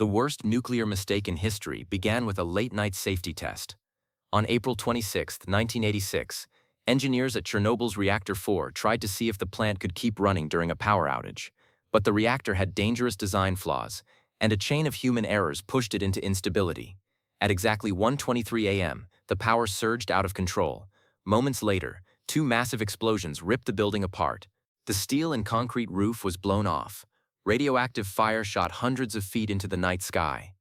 The worst nuclear mistake in history began with a late-night safety test. On April 26, 1986, engineers at Chernobyl's Reactor 4 tried to see if the plant could keep running during a power outage. But the reactor had dangerous design flaws, and a chain of human errors pushed it into instability. At exactly 1:23 a.m., the power surged out of control. Moments later, two massive explosions ripped the building apart. The steel and concrete roof was blown off. Radioactive fire shot hundreds of feet into the night sky.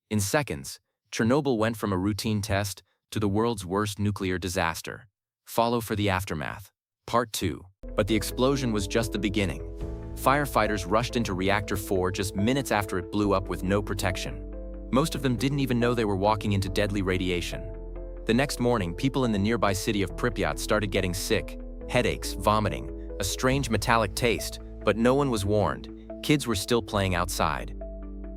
In seconds, Chernobyl went from a routine test to the world's worst nuclear disaster. Follow for the aftermath. Part 2. But the explosion was just the beginning. Firefighters rushed into Reactor 4 just minutes after it blew up with no protection. Most of them didn't even know they were walking into deadly radiation. The next morning, people in the nearby city of Pripyat started getting sick, headaches, vomiting, a strange metallic taste, but no one was warned. Kids were still playing outside.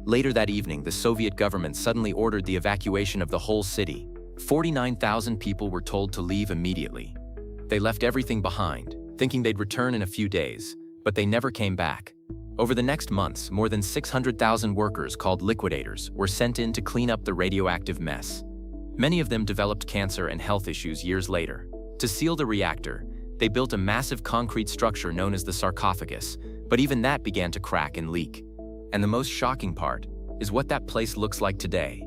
Later that evening, the Soviet government suddenly ordered the evacuation of the whole city. 49,000 people were told to leave immediately. They left everything behind, thinking they'd return in a few days, but they never came back. Over the next months, more than 600,000 workers called Liquidators were sent in to clean up the radioactive mess. Many of them developed cancer and health issues years later. To seal the reactor, they built a massive concrete structure known as the sarcophagus, but even that began to crack and leak. And the most shocking part is what that place looks like today.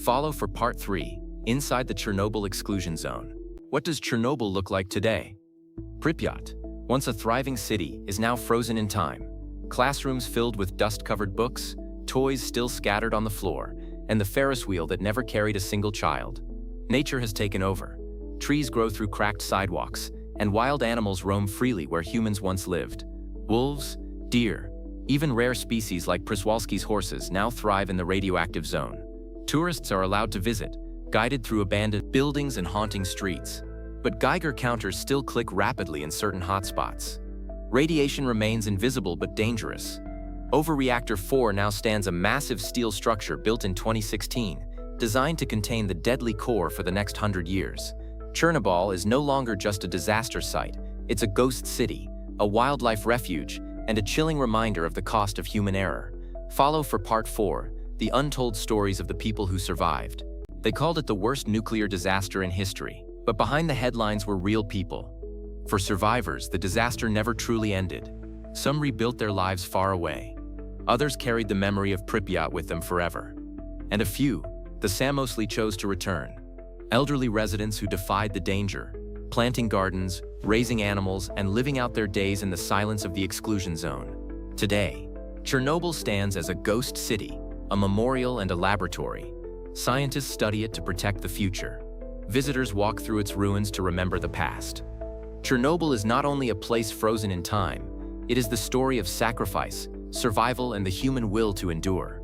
Follow for Part 3, Inside the Chernobyl Exclusion Zone. What does Chernobyl look like today? Pripyat, once a thriving city, is now frozen in time. Classrooms filled with dust-covered books, toys still scattered on the floor, and the Ferris wheel that never carried a single child. Nature has taken over. Trees grow through cracked sidewalks, and wild animals roam freely where humans once lived. Wolves, deer, even rare species like Przewalski's horses now thrive in the radioactive zone. Tourists are allowed to visit, guided through abandoned buildings and haunting streets. But Geiger counters still click rapidly in certain hotspots. Radiation remains invisible but dangerous. Over Reactor 4 now stands a massive steel structure built in 2016, designed to contain the deadly core for the next 100 years. Chernobyl is no longer just a disaster site, it's a ghost city, a wildlife refuge, and a chilling reminder of the cost of human error. Follow for Part 4, the untold stories of the people who survived. They called it the worst nuclear disaster in history, but behind the headlines were real people. For survivors, the disaster never truly ended. Some rebuilt their lives far away. Others carried the memory of Pripyat with them forever. And a few, the samosely, chose to return. Elderly residents who defied the danger, planting gardens, raising animals, and living out their days in the silence of the exclusion zone. Today, Chernobyl stands as a ghost city, a memorial and a laboratory. Scientists study it to protect the future. Visitors walk through its ruins to remember the past. Chernobyl is not only a place frozen in time, it is the story of sacrifice, survival, and the human will to endure.